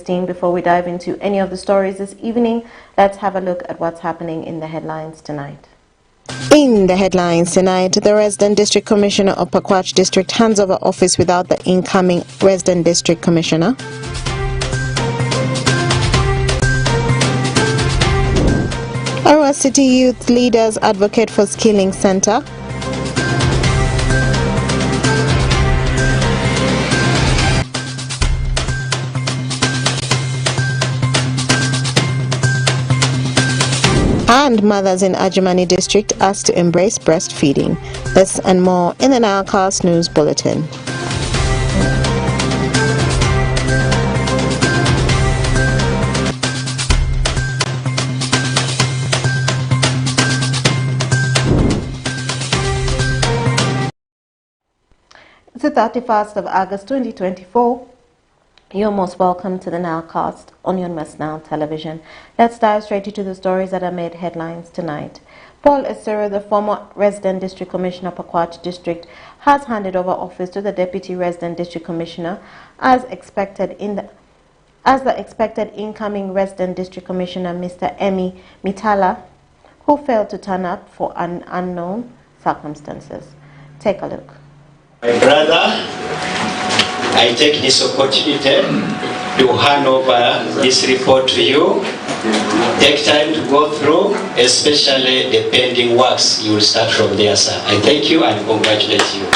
Christine. Before we dive into any of the stories this evening, let's have a look at what's happening in the headlines tonight. In the headlines tonight, the Resident District Commissioner of Pakwach District hands over office without the incoming Resident District Commissioner. Arua City youth leaders advocate for skilling center. And mothers in Ajamani district asked to embrace breastfeeding. This and more in the NILE News Bulletin. It's the 31st of August 2024. You're most welcome to the NILE on your Must Now television. Let's dive straight into the stories that have made headlines tonight. Paul Esero, the former Resident District Commissioner of Pakwach District, has handed over office to the Deputy Resident District Commissioner as the expected incoming Resident District Commissioner, Mr. Emi Mitala, who failed to turn up for unknown circumstances. Take a look. My brother, I take this opportunity to hand over this report to you. Take time to go through, especially the pending works. You will start from there, sir. I thank you and congratulate you.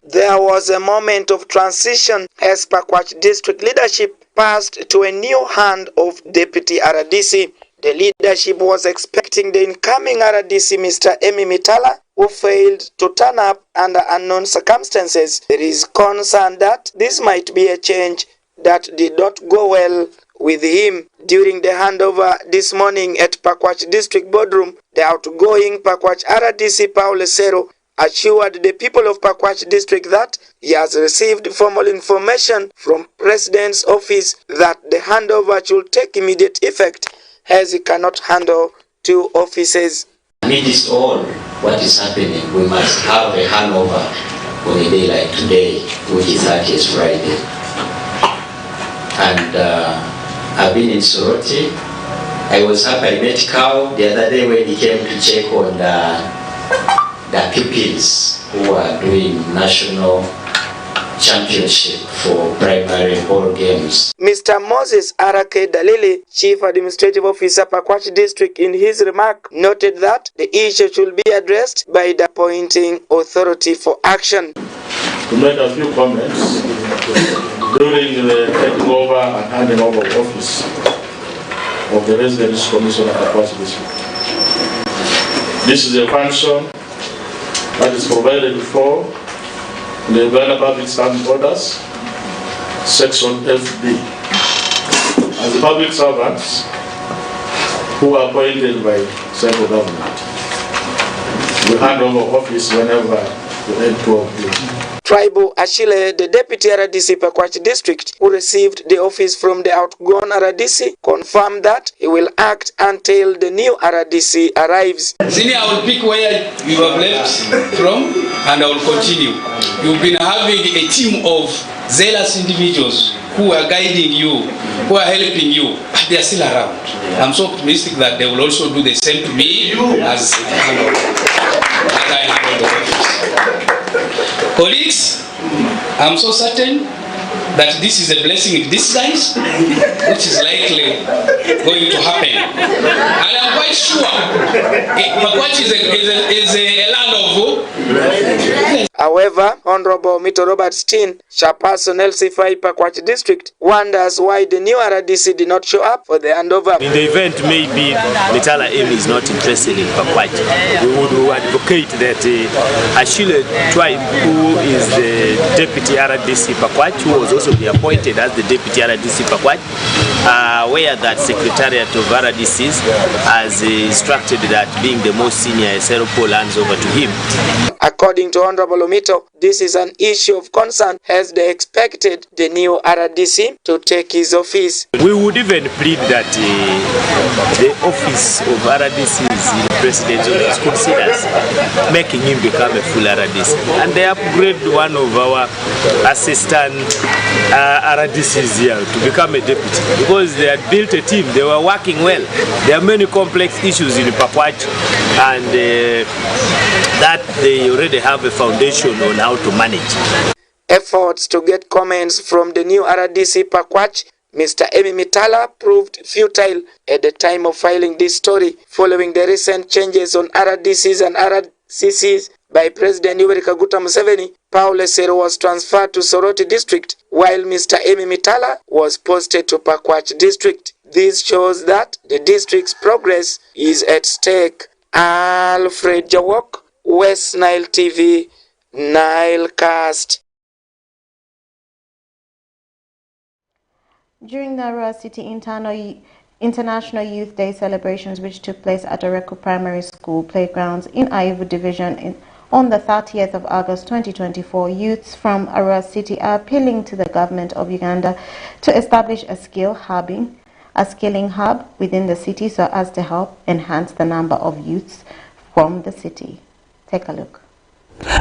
There was a moment of transition as Pakwach District leadership passed to a new hand of Deputy RDC. The leadership was expecting the incoming RDC, Mr. Emi Mitala, who failed to turn up under unknown circumstances. There is concern that this might be a change that did not go well with him. During the handover this morning at Pakwach District Boardroom, the outgoing Pakwach RDC Paul Esero assured the people of Pakwach District that he has received formal information from President's office that the handover should take immediate effect, as he cannot handle two offices. Amidst all what is happening, we must have a handover on a day like today, which is 30th Friday. And I've been in Soroti. I was happy I met Cow the other day when he came to check on the pupils who are doing national championship for primary ball games. Mr. Moses Arake Dalili, Chief Administrative Officer Pakwach District, in his remark noted that the issue should be addressed by the appointing authority for action. To make a few comments during the taking over and handing over of office of the Resident Commissioner of Pakwach District. This is a function that is provided for the Uganda Public Service Orders, Section FB. As the public servants who are appointed by central government, we hand over office whenever the end to of Tribal Ashile, the Deputy RDC Pakwach District, who received the office from the outgone RDC, confirmed that he will act until the new RDC arrives. Senior, I will pick where you have left from and I will continue. You've been having a team of zealous individuals who are guiding you, who are helping you, but they are still around. I'm so optimistic that they will also do the same to me as I handle the office. Colleagues, I'm so certain that this is a blessing in disguise, which is likely going to happen. And I'm quite sure Pakwach is a land of hope. However, Honorable Mito Robert Steen, Chairperson LC5 Pakwach District, wonders why the new RDC did not show up for the handover. In the event, maybe Mitala Emi is not interested in Pakwach. We would advocate that Ashile Tribe, who is the Deputy RDC Pakwach, who was also be appointed as the Deputy RDC Pakwach, where that Secretariat of RDCs has instructed that being the most senior, Esero Paul hands over to him. According to Honorable Olomito. This is an issue of concern as they expected the new RDC to take his office. We would even plead that the office of RDCs in President's office considers making him become a full RDC. And they upgrade one of our assistant RDCs here to become a deputy because they had built a team. They were working well. There are many complex issues in Pakwach, and that they already have a foundation on how to manage. Efforts to get comments from the new RDC Pakwach, Mr. Emi Mitala, proved futile at the time of filing this story following the recent changes on RDCs and RCCs by President Yoweri Kaguta Museveni. Paul Esero was transferred to Soroti district while Mr. Emi Mitala was posted to Pakwach district. This shows that the district's progress is at stake. Alfred Jawok, West Nile TV, Nile Cast. During the Arua City International Youth Day celebrations, which took place at Oreku Primary School playgrounds in Aivu Division on the 30th of August 2024, youths from Arua City are appealing to the government of Uganda to establish a skilling hub within the city so as to help enhance the number of youths from the city. Take a look.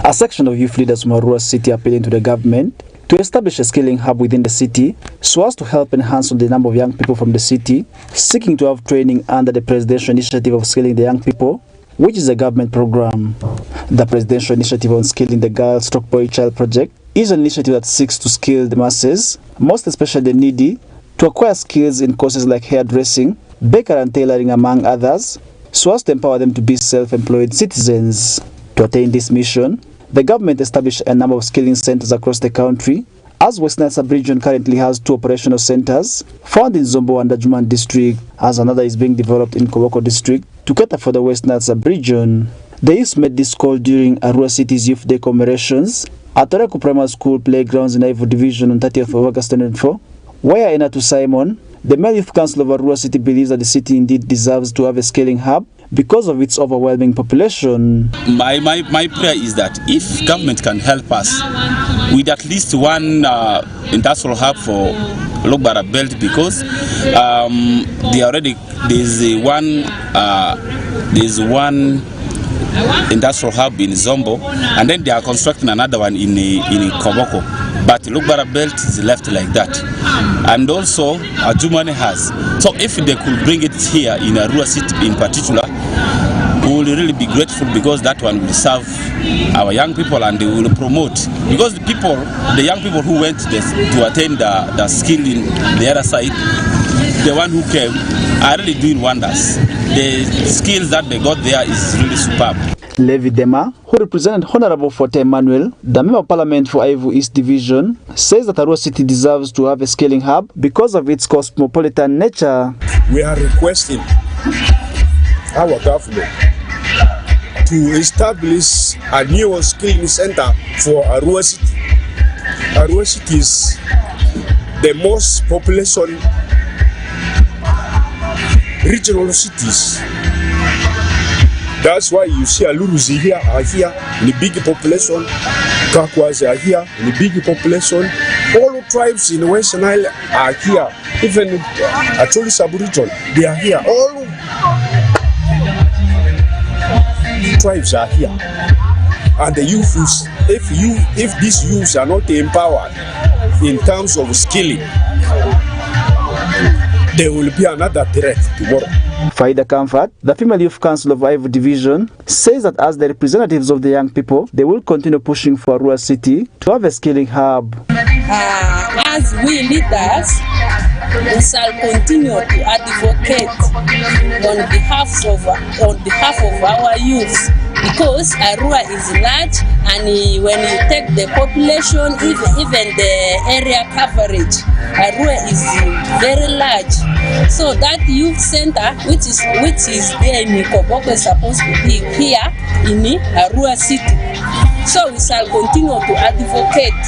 A section of youth leaders from Arua City appealing to the government to establish a skilling hub within the city so as to help enhance the number of young people from the city seeking to have training under the Presidential Initiative of Skilling the Young People, which is a government program. The Presidential Initiative on Skilling the Girl/Boy Child project is an initiative that seeks to skill the masses, most especially the needy, to acquire skills in courses like hairdressing, baker and tailoring, among others, so as to empower them to be self-employed citizens. To attain this mission, the government established a number of skilling centers across the country, as Western Sub-Region currently has 2 operational centers, found in Zombo and Ajuman district, as another is being developed in Koboko district to cater for the Western Sub-Region. The youth made this call during Arua City's Youth Day commemorations at Oreku Primary School playgrounds in Aivu Division on 30th of August 2024, where Enatu Simon, the male youth council of Arua City, believes that the city indeed deserves to have a skilling hub because of its overwhelming population. My prayer is that if government can help us with at least one industrial hub for Logbara Belt, because there's one industrial hub in Zombo, and then they are constructing another one in Koboko. But Logbara Belt is left like that. And also Ajumane has. So if they could bring it here in Arua City in particular, we will really be grateful, because that one will serve our young people and they will promote. Because the young people who went to attend the skill in the other side, the one who came, are really doing wonders. The skills that they got there is really superb. Levi Dema, who represented Honorable Forte Emmanuel, the Member of Parliament for Aivu East Division, says that Arua City deserves to have a skilling hub because of its cosmopolitan nature. We are requesting our government to establish a new skilling center for Arua City. Arua City is the most population regional cities. That's why you see Aluruzi are here in a big population, Kakwas are here in a big population, all tribes in West Nile are here, even Acholi Sub-Region, they are here, all tribes are here. And the youth, if these youths are not empowered in terms of skilling, there will be another threat tomorrow. Faida Comfort, the Female Youth Council of Aivu Division, says that as the representatives of the young people, they will continue pushing for Arua City to have a skilling hub. As we leaders, we shall continue to advocate on behalf of our youth, because Arua is large, and when you take the population, even the area coverage, Arua is very large. So that youth center, which is there in Koboko, is supposed to be here in Arua City. So we shall continue to advocate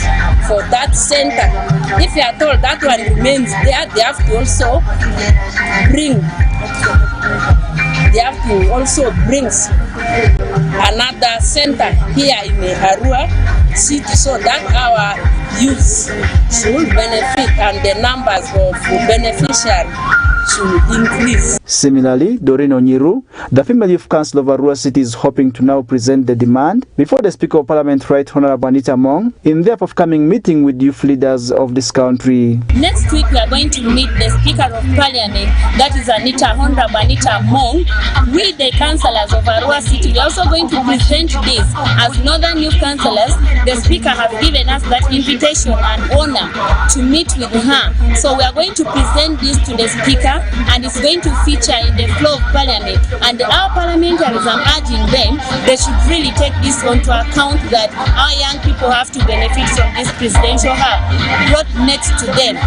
for that center. If you are told that one remains there, they have to also bring they have to also bring another center here in Arua city so that our youth should benefit and the numbers of beneficiaries should increase. Similarly, Doreen Onyiru, the female youth council of Arua City, is hoping to now present the demand before the Speaker of Parliament, Right Honorable Anita Mong, in their forthcoming meeting with youth leaders of this country. Next week we are going to meet the Speaker of Parliament, that is Honorable Anita Mong, with the councillors of Arua City. We are also going to present this as Northern Youth Councillors. The Speaker has given us that invitation and honor to meet with her. So we are going to present this to the Speaker, and it's going to feature in the floor of Parliament. And our parliamentaries, I'm urging them, they should really take this onto account, that our young people have to benefit from this presidential hub brought next to them.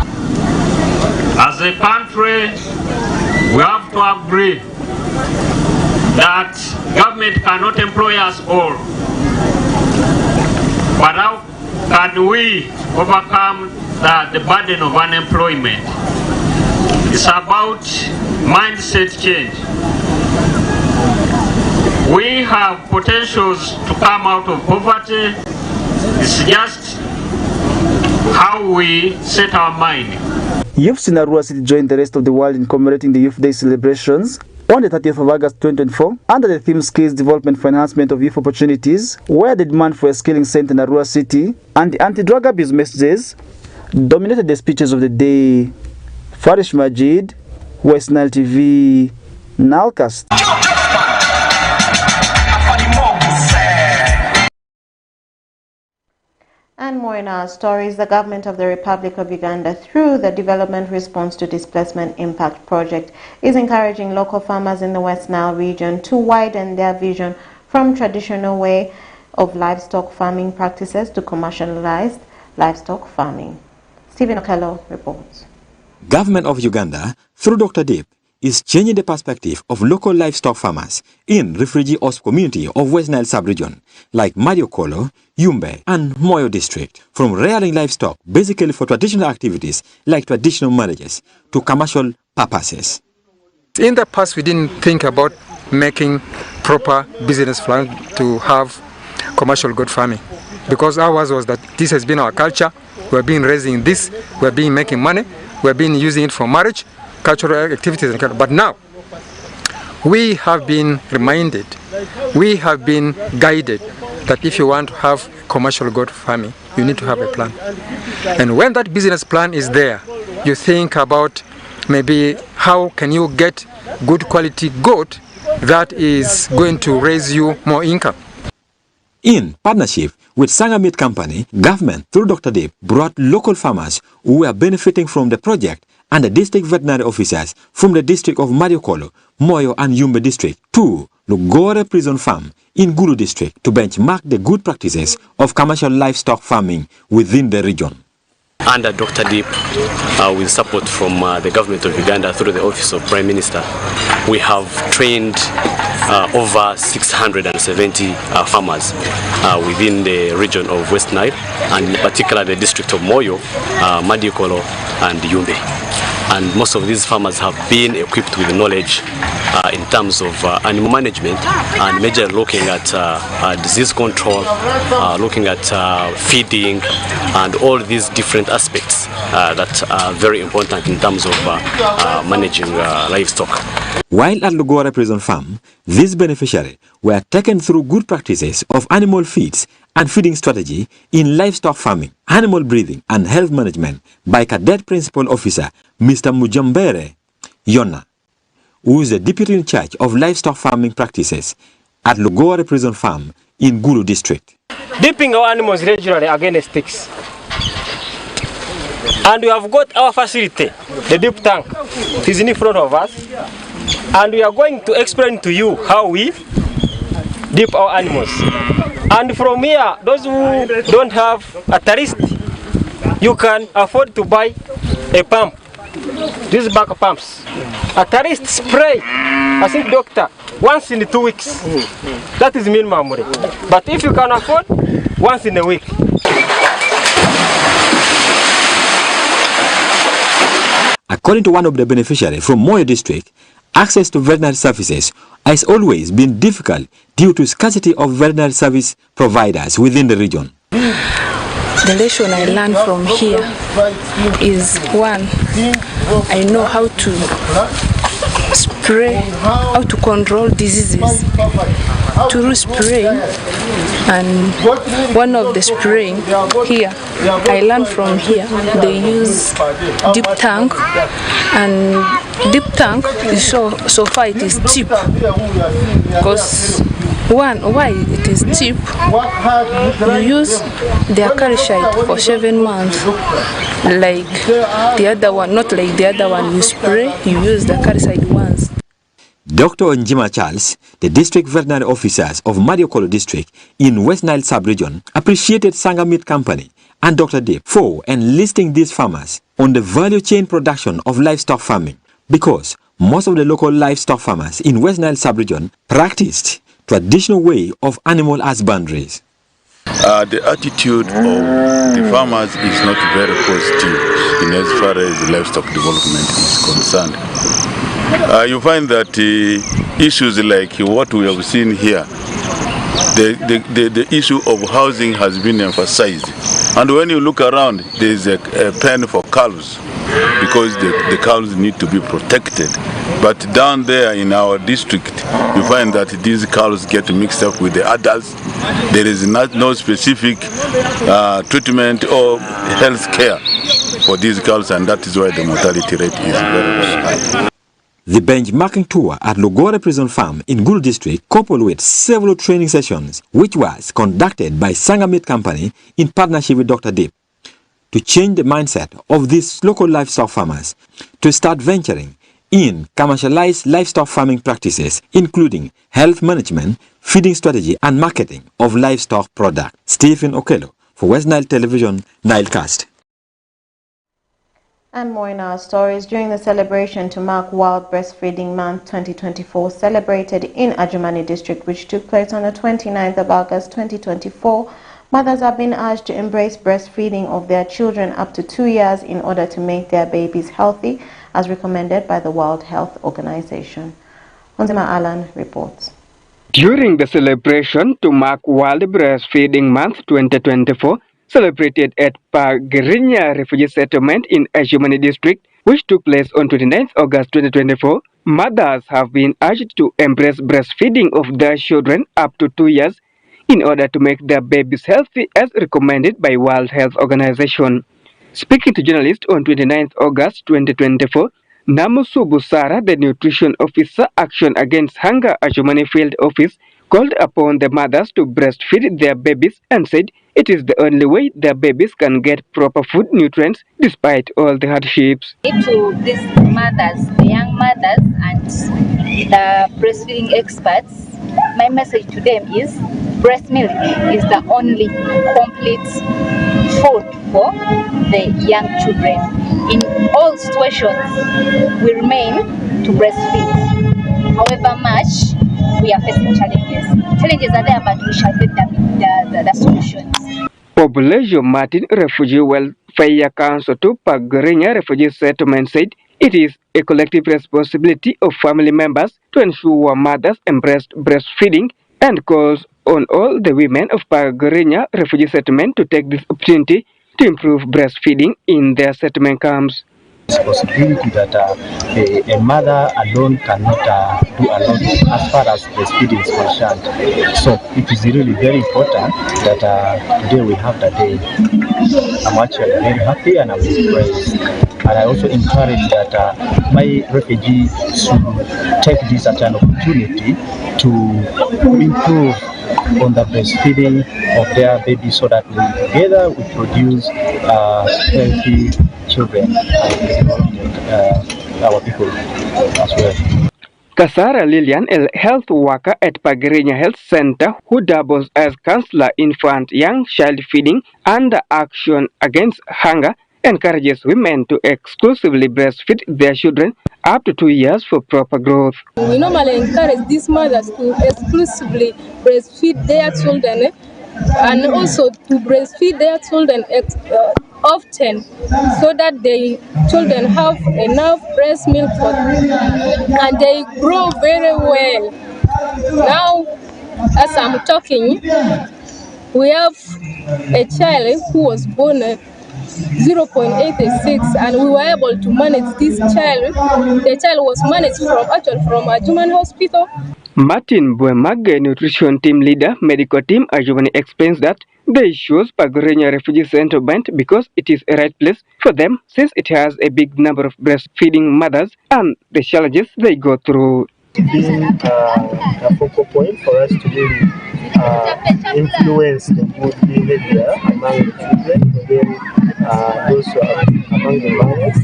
As a country, we have to agree that government cannot employ us all. But how can we overcome the burden of unemployment? It's about mindset change. We have potentials to come out of poverty. It's just how we set our mind. Youths in Arua City joined the rest of the world in commemorating the Youth Day celebrations on the 30th of August 2024 under the theme Skills Development for Enhancement of Youth Opportunities, where the demand for a skilling center in Arua City and the anti-drug abuse messages dominated the speeches of the day. Farish Majid, West Nile TV, Nalcast. And more in our stories, the government of the Republic of Uganda, through the Development Response to Displacement Impact Project, is encouraging local farmers in the West Nile region to widen their vision from traditional way of livestock farming practices to commercialized livestock farming. Stephen Okello reports. Government of Uganda, through Dr. Deep, is changing the perspective of local livestock farmers in refugee host community of West Nile sub-region like Mariokolo, Yumbe and Moyo district, from rearing livestock basically for traditional activities like traditional marriages to commercial purposes. In the past, we didn't think about making proper business plan to have commercial goat farming, because ours was that this has been our culture. We've been raising this, we've been making money, we've been using it for marriage, cultural activities, but now we have been reminded, we have been guided that if you want to have commercial goat farming, you need to have a plan. And when that business plan is there, you think about maybe how can you get good quality goat that is going to raise you more income. In partnership with Sanga Meat Company, government through Dr. Deep brought local farmers who were benefiting from the project and the district veterinary officers from the district of Mariokolo, Moyo and Yumbe district to Lugore Prison Farm in Gulu district to benchmark the good practices of commercial livestock farming within the region. Under Dr. Deep, with support from the government of Uganda through the Office of Prime Minister, we have trained over 670 farmers within the region of West Nile, and in particular the district of Moyo, Mariokolo and Yumbe. And most of these farmers have been equipped with knowledge in terms of animal management, and majorly looking at disease control, looking at feeding, and all these different aspects that are very important in terms of managing livestock. While at Lugore Prison Farm, these beneficiaries were taken through good practices of animal feeds and feeding strategy in livestock farming, animal breeding and health management by Cadet Principal Officer Mr. Mujambere Yona, who is the Deputy in charge of livestock farming practices at Lugore Prison Farm in Gulu district. Dipping our animals regularly against sticks. And we have got our facility, the deep tank, it is in front of us. And we are going to explain to you how we dip our animals. And from here, those who don't have a tourist, you can afford to buy a pump. These back pumps. A tourist spray, I think doctor, once in 2 weeks. That is minimum. But if you can afford, once in a week. According to one of the beneficiaries from Moyo district, access to veterinary services has always been difficult due to scarcity of veterinary service providers within the region. The lesson I learned from here is, one, I know how to spray, how to control diseases through spraying, and one of the spraying here, I learned from here, they use deep tank, and deep tank is so far it is cheap, because one, why it is cheap, you use the acaricide for 7 months, like the other one, not like the other one, you spray, you use the acaricide once. Dr. Njima Charles, the district veterinary officers of Mariokolo district in West Nile sub-region, appreciated Sanga Meat Company and Dr. Deep for enlisting these farmers on the value chain production of livestock farming, because most of the local livestock farmers in West Nile sub-region practiced traditional way of animal husbandries. The attitude of the farmers is not very positive in as far as livestock development is concerned. You find that issues like what we have seen here, the issue of housing has been emphasized. And when you look around, there is a pen for calves, because the calves need to be protected. But down there in our district, you find that these cows get mixed up with the adults. There is no specific treatment or health care for these cows, and that is why the mortality rate is very, very high. The benchmarking tour at Lugore Prison Farm in Gulu district coupled with several training sessions, which was conducted by Sanga Meat Company in partnership with Dr. Deep, to change the mindset of these local livestock farmers to start venturing in commercialized livestock farming practices, including health management, feeding strategy, and marketing of livestock products. Stephen Okello for West Nile Television, Nilecast. And more in our stories. During the celebration to mark World Breastfeeding Month 2024, celebrated in Ajumani district, which took place on the 29th of August 2024, mothers have been urged to embrace breastfeeding of their children up to 2 years in order to make their babies healthy, as recommended by the World Health Organization. Onzima Alan reports. During the celebration to mark World Breastfeeding Month 2024, celebrated at Pagrinya Refugee Settlement in Ajumani district, which took place on 29th August 2024, mothers have been urged to embrace breastfeeding of their children up to 2 years in order to make their babies healthy, as recommended by World Health Organization. Speaking to journalists on 29th August 2024, Namusu Busara, the Nutrition Officer, Action Against Hunger Ajumani Field Office, called upon the mothers to breastfeed their babies and said it is the only way their babies can get proper food nutrients despite all the hardships. To these mothers, the young mothers and the breastfeeding experts, my message to them is breast milk is the only complete food for the young children. In all situations, we remain to breastfeed. However much we are facing challenges. Challenges are there, but we shall get the solutions. Population Martin Refugee Welfare Council to Pagrinya Refugee Settlement said it is a collective responsibility of family members to ensure mothers embrace breastfeeding, and calls on all the women of Pagrinya Refugee Settlement to take this opportunity to improve breastfeeding in their settlement camps. Possibility that a mother alone cannot do a lot as far as breastfeeding is concerned. So it is really very important that today we have that day. I'm actually very happy and I'm impressed. And I also encourage that my refugees should take this as an opportunity to improve on the breastfeeding of their babies, so that together we produce healthy children and our people as well. Kasara Lilian, a health worker at Pagrinya Health Center, who doubles as counselor infant young child feeding and Action Against Hunger, encourages women to exclusively breastfeed their children up to 2 years for proper growth. We normally encourage these mothers to exclusively breastfeed their children and also to breastfeed their children often so that the children have enough breast milk for and they grow very well. Now, as I'm talking, we have a child who was born at 0.86 and we were able to manage this child. The child was managed from a human hospital. Martin Buemage, nutrition team leader, medical team, Ajumani explains that they chose Pagorenya Refugee Settlement because it is a right place for them since it has a big number of breastfeeding mothers and the challenges they go through. Being a focal point for us to really influence the good behavior among the children, and then also among the mothers.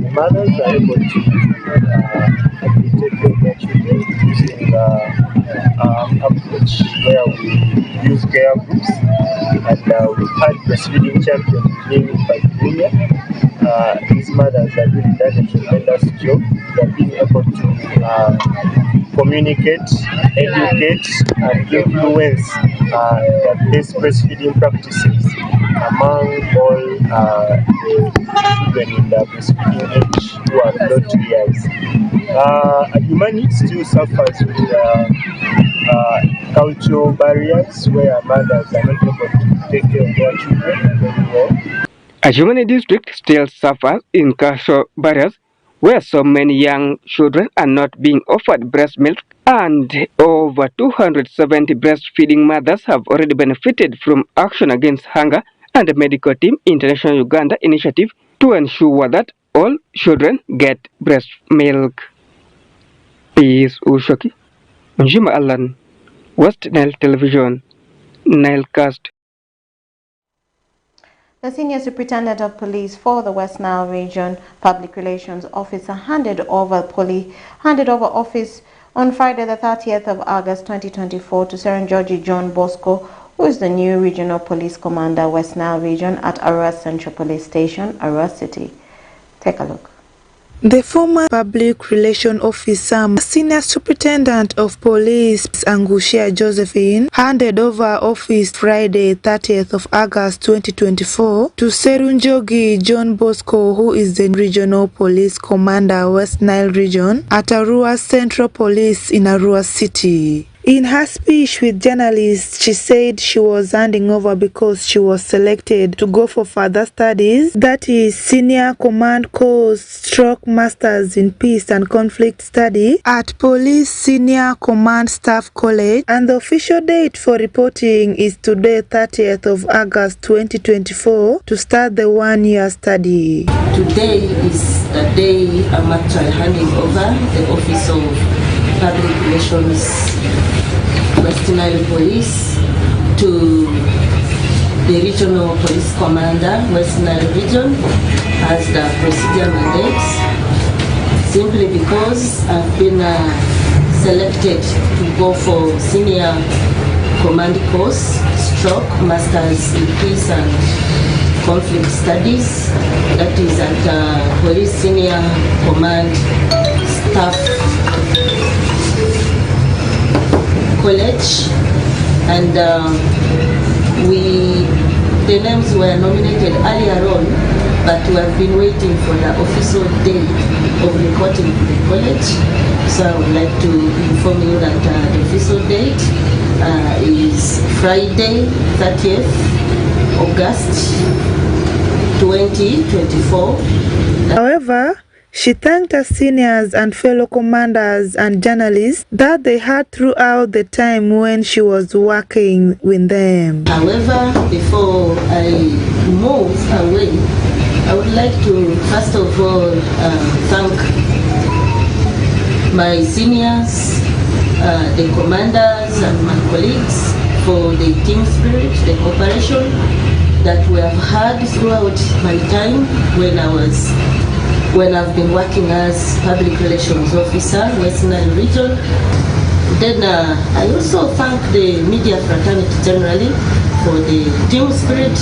The mothers are able to take care of their children using approach where we use care groups, and we've had breastfeeding champions within Pagorenya. These mothers have really done a tremendous job. They've been able to communicate, educate, and influence the best breastfeeding practices among all the children in the breastfeeding age who are below 2 years. Humanity still suffers with cultural barriers where mothers are not able to take care of their children very well. Ajumani district still suffers in cultural barriers where so many young children are not being offered breast milk, and over 270 breastfeeding mothers have already benefited from Action Against Hunger and the Medical Team International Uganda initiative to ensure that all children get breast milk. Peace Ushoki, Njuma Allan, West Nile Television, Nilecast. The Senior Superintendent of Police for the West Nile Region Public Relations Officer handed over office on Friday the 30th of August 2024 to Sergeant George John Bosco, who is the new Regional Police Commander, West Nile Region at Arua Central Police Station, Arua City. Take a look. The former Public Relations Officer, Senior Superintendent of Police Angushia Josephine, handed over office Friday 30th of August 2024 to Serunjogi John Bosco, who is the Regional Police Commander, West Nile Region at Arua Central Police in Arua City. In her speech with journalists, she said she was handing over because she was selected to go for further studies, that is Senior Command Course / Masters in Peace and Conflict Study at Police Senior Command Staff College, and the official date for reporting is today 30th of August 2024 to start the 1-year study. Today is the day I'm actually handing over the office of Public Relations West Nile Police to the Regional Police Commander, West Nile Region, as the procedure mandates, simply because I've been selected to go for Senior Command Course / Masters in Peace and Conflict Studies, that is at Police Senior Command Staff College, and the names were nominated earlier on, but we have been waiting for the official date of reporting to the college. So I would like to inform you that the official date is Friday 30th August 2024. However, she thanked her seniors and fellow commanders and journalists that they had throughout the time when she was working with them. However, before I move away, I would like to first of all thank my seniors, the commanders and my colleagues for the team spirit, the cooperation that we have had throughout my time when I've been working as Public Relations Officer, West Nile Region. Then I also thank the media fraternity generally for the team spirit.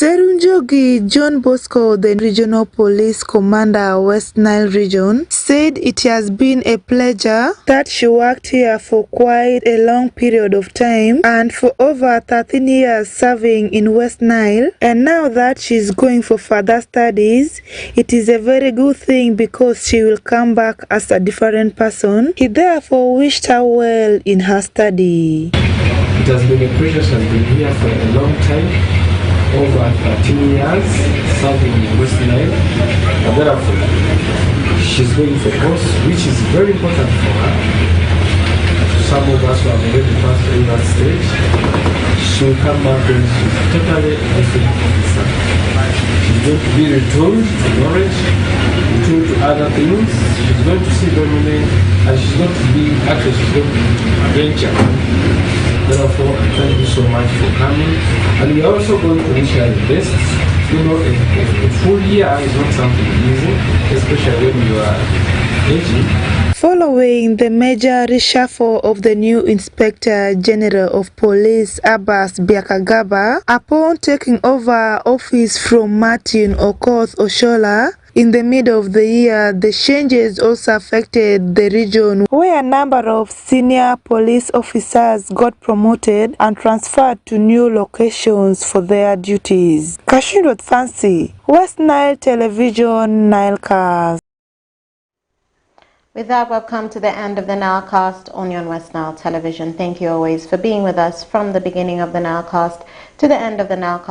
Serunjogi John Bosco, the regional police commander, West Nile region, said it has been a pleasure that she worked here for quite a long period of time and for over 13 years serving in West Nile, and now that she's going for further studies, it is a very good thing because she will come back as a different person. He therefore wished her well in her study. It has been a pleasure. She has been here for a long time, over 13 years, serving in West Nile, and therefore she's going for course, which is very important for her. Some of us who have already passed through that stage, she will come back and she's totally different officer. She's going to be retooled to knowledge, retooled to other things. She's going to see very many, and she's going to be, actually she's going to venture. Therefore, thank you so much for coming. And we are also going to wish her the best. You know, a full year is not something easy, especially when you are aging. Following the major reshuffle of the new Inspector General of Police, Abbas Biakagaba, upon taking over office from Martin Okoth Oshola, in the middle of the year, the changes also affected the region, where a number of senior police officers got promoted and transferred to new locations for their duties. Kashindot Fancy, West Nile Television, Nilecast. With that, we've come to the end of the Nilecast on your West Nile Television. Thank you always for being with us from the beginning of the Nilecast to the end of the Nilecast.